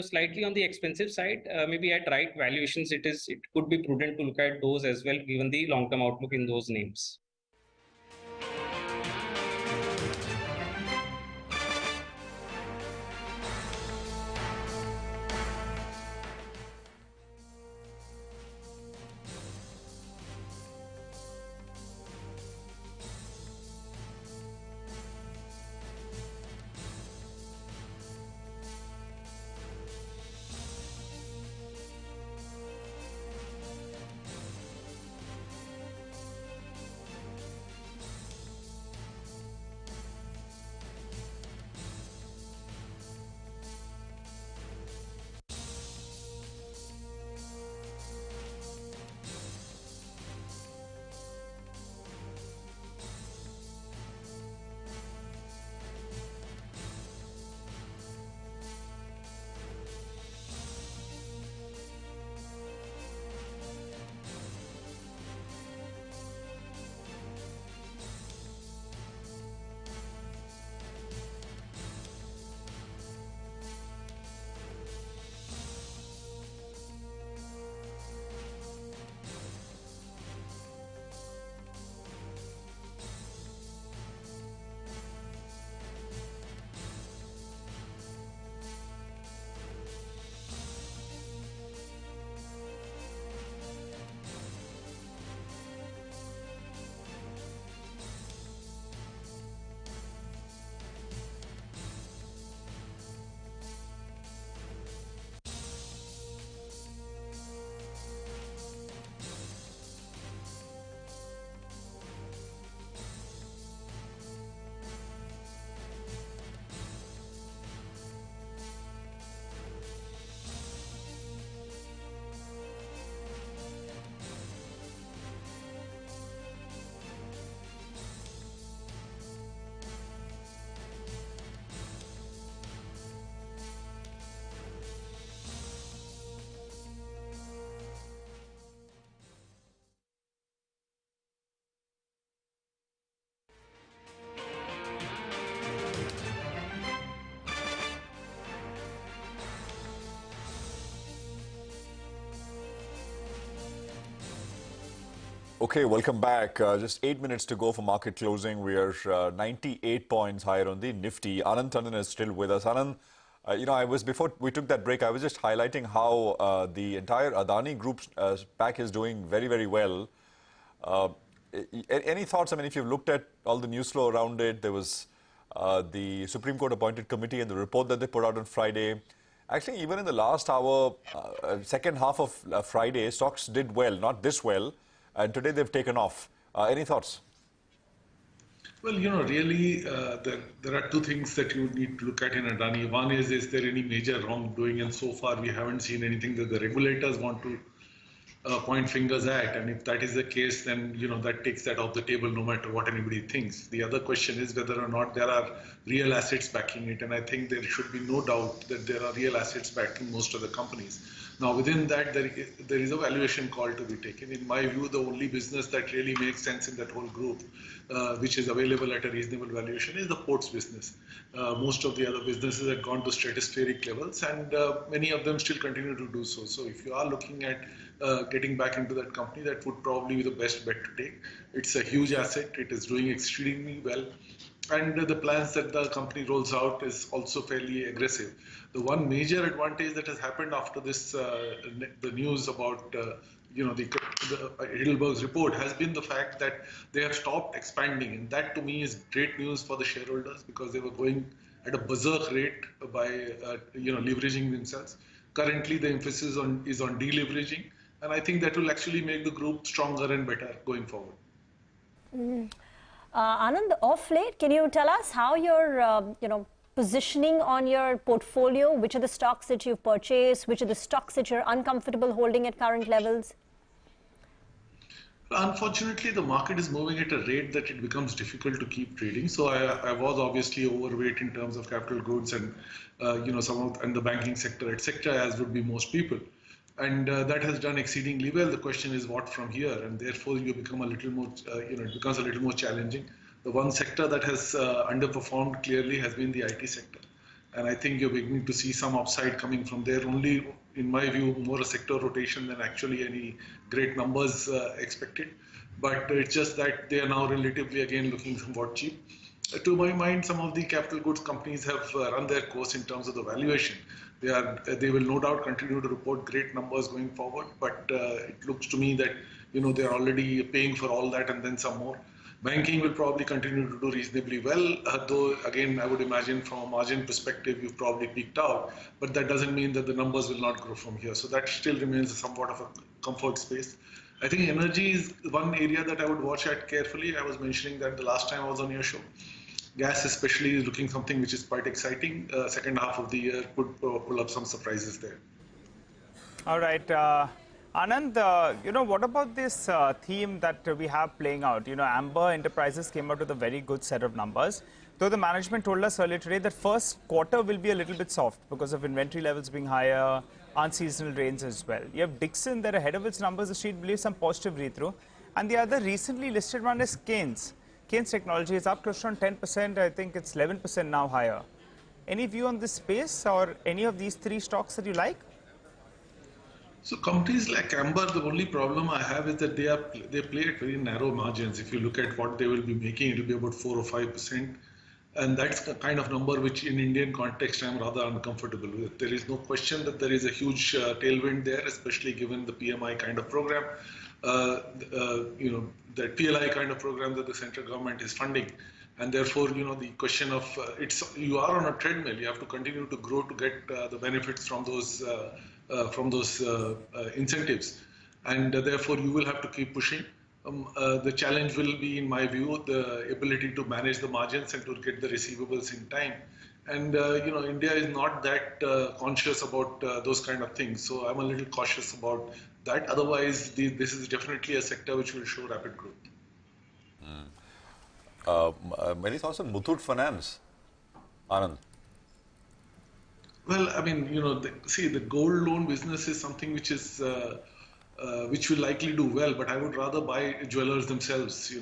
slightly on the expensive side. Maybe at right valuations, it could be prudent to look at those as well, given the long-term outlook in those names. Okay, welcome back. Just 8 minutes to go for market closing. We are 98 points higher on the Nifty. Anand Tandon is still with us. Anand, before we took that break, I was just highlighting how the entire Adani Group's pack is doing very, very well. Any thoughts? I mean, if you've looked at all the news flow around it, there was the Supreme Court appointed committee and the report that they put out on Friday. Actually, even in the last hour, second half of Friday, stocks did well, not this well. And today they've taken off. Any thoughts? Well, really, there are two things that you need to look at in Adani. One is there any major wrongdoing? And so far, we haven't seen anything that the regulators want to point fingers at. And if that is the case, then, that takes that off the table no matter what anybody thinks. The other question is whether or not there are real assets backing it. And I think there should be no doubt that there are real assets backing most of the companies. Now, within that, there is a valuation call to be taken. In my view, the only business that really makes sense in that whole group, which is available at a reasonable valuation, is the ports business. Most of the other businesses have gone to stratospheric levels, and many of them still continue to do so. So if you are looking at getting back into that company, that would probably be the best bet to take. It's a huge asset. It is doing extremely well. And the plans that the company rolls out is also fairly aggressive. The one major advantage that has happened after this, the news about the Heidelberg's report, has been the fact that they have stopped expanding, and that to me is great news for the shareholders because they were going at a berserk rate by leveraging themselves. Currently, the emphasis is on deleveraging, and I think that will actually make the group stronger and better going forward. Anand, off late, can you tell us how you're, positioning on your portfolio? Which are the stocks that you've purchased? Which are the stocks that you're uncomfortable holding at current levels? Unfortunately, the market is moving at a rate that it becomes difficult to keep trading. So I was obviously overweight in terms of capital goods and and the banking sector, etc., as would be most people. And that has done exceedingly well. The question is what from here, and therefore you become a little more, it becomes a little more challenging. The one sector that has underperformed clearly has been the IT sector, and I think you're beginning to see some upside coming from there. Only, in my view, more a sector rotation than actually any great numbers expected. But it's just that they are now relatively again looking somewhat cheap. To my mind, some of the capital goods companies have run their course in terms of the valuation. They will no doubt continue to report great numbers going forward, but it looks to me that they are already paying for all that and then some more. Banking will probably continue to do reasonably well, though again I would imagine from a margin perspective you've probably peaked out, but that doesn't mean that the numbers will not grow from here. So that still remains somewhat of a comfort space. I think energy is one area that I would watch at carefully. I was mentioning that the last time I was on your show. Gas especially is looking something which is quite exciting. Second half of the year could pull up some surprises there. All right. Anand, what about this theme that we have playing out? Amber Enterprises came out with a very good set of numbers. Though the management told us earlier today that first quarter will be a little bit soft because of inventory levels being higher, unseasonal rains as well. You have Dixon, they're ahead of its numbers. The street believes some positive read-through. And the other recently listed one is Keynes. Keynes Technology is up close to 10%. I think it's 11% now higher. Any view on this space or any of these three stocks that you like? So companies like Amber, the only problem I have is that they play at very narrow margins. If you look at what they will be making, it will be about 4 or 5%. And that's the kind of number which in Indian context I'm rather uncomfortable with. There is no question that there is a huge tailwind there, especially given the PMI kind of program, that PLI kind of program that the central government is funding. And therefore, the question of you are on a treadmill. You have to continue to grow to get the benefits from those incentives, and therefore you will have to keep pushing. The challenge will be, in my view, the ability to manage the margins and to get the receivables in time. And India is not that conscious about those kind of things, so I'm a little cautious about that. Otherwise, this is definitely a sector which will show rapid growth. Many thoughts on Muthoot Finance, Anand? Well, I mean, the gold loan business is something which is which will likely do well, but I would rather buy jewelers themselves,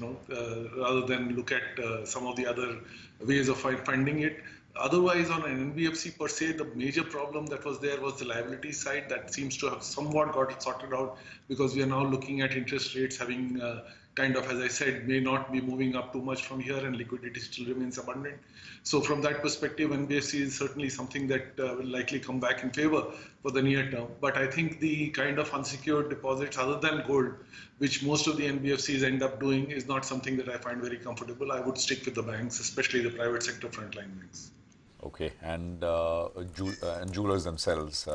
rather than look at some of the other ways of funding it. Otherwise, on an NBFC per se, the major problem that was there was the liability side. That seems to have somewhat got sorted out because we are now looking at interest rates having kind of, as I said, may not be moving up too much from here, and liquidity still remains abundant. So from that perspective, NBFC is certainly something that will likely come back in favor for the near term. But I think the kind of unsecured deposits other than gold, which most of the NBFCs end up doing, is not something that I find very comfortable. I would stick with the banks, especially the private sector frontline banks. Okay, and jewelers themselves,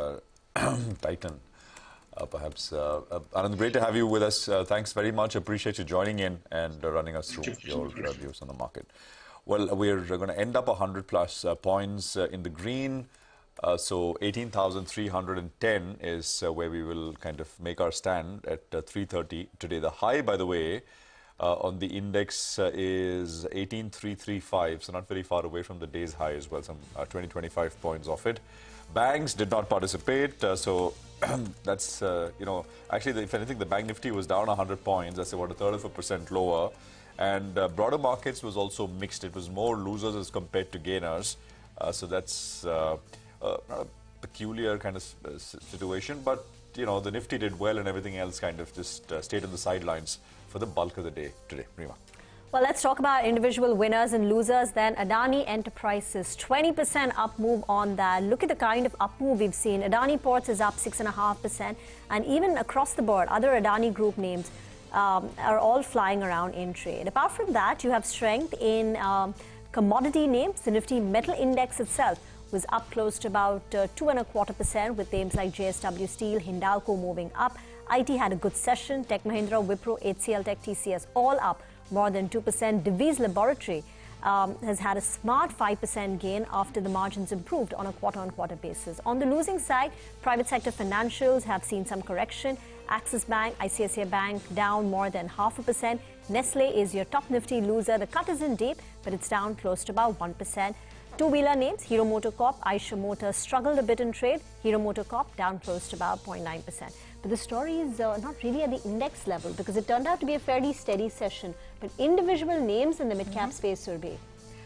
Titan. Perhaps. Anand, great to have you with us. Thanks very much. Appreciate you joining in and running us through your views on the market. Well, we're going to end up 100 plus points in the green. So 18,310 is where we will kind of make our stand at 3:30 today. The high, by the way, on the index is 18,335, so not very far away from the day's high as well, some 20-25 points off it. Banks did not participate, so that's, actually, if anything, the Bank Nifty was down 100 points. That's about 1/3% lower. And broader markets was also mixed. It was more losers as compared to gainers. So that's not a peculiar kind of situation. But, the Nifty did well and everything else kind of just stayed on the sidelines for the bulk of the day today. Rima. Well, let's talk about individual winners and losers then. Adani Enterprises, 20% up move on that. Look at the kind of up move we've seen. Adani Ports is up 6.5%. And even across the board, other Adani Group names are all flying around in trade. Apart from that, you have strength in commodity names. The Nifty Metal Index itself was up close to about 2.25%, with names like JSW Steel, Hindalco moving up. IT had a good session. Tech Mahindra, Wipro, HCL Tech, TCS all up more than 2%. Divis Laboratories has had a smart 5% gain after the margins improved on a quarter-on-quarter basis. On the losing side, private sector financials have seen some correction. Axis Bank, ICICI Bank down more than 0.5%. Nestle is your top Nifty loser. The cut isn't deep, but it's down close to about 1%. Two-wheeler names, MotoCorp, Eicher Motors struggled a bit in trade. MotoCorp down close to about 0.9%. But the story is not really at the index level because it turned out to be a fairly steady session. But individual names in the mid-cap space will be.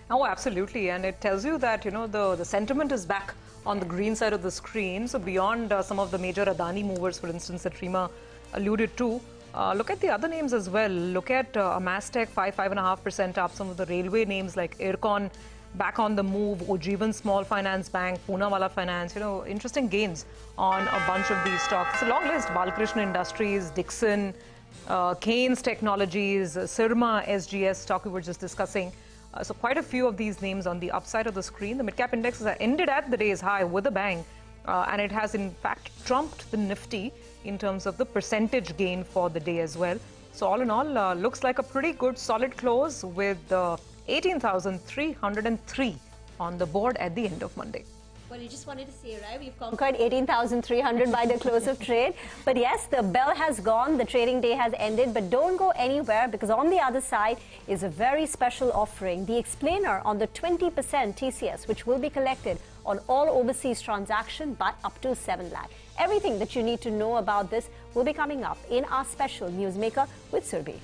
Oh, absolutely. And it tells you that, the sentiment is back on the green side of the screen. So beyond some of the major Adani movers, for instance, that Rima alluded to, look at the other names as well. Look at Amastech, 5.5% up. Some of the railway names like Aircon, back on the move. Ujjivan Small Finance Bank, Poonawalla Finance, interesting gains on a bunch of these stocks. It's a long list. Balakrishna Industries, Dixon, Keynes Technologies, Sirma, SGS stock we were just discussing. So quite a few of these names on the upside of the screen. The mid-cap indexes are ended at the day's high with a bang. And it has, in fact, trumped the Nifty in terms of the percentage gain for the day as well. So all in all, looks like a pretty good solid close with 18,303 on the board at the end of Monday. Well, you just wanted to say, right? We've conquered 18,300 by the close of trade. But yes, the bell has gone. The trading day has ended. But don't go anywhere because on the other side is a very special offering. The explainer on the 20% TCS, which will be collected on all overseas transactions, but up to 7 lakh. Everything that you need to know about this will be coming up in our special Newsmaker with Surbhi.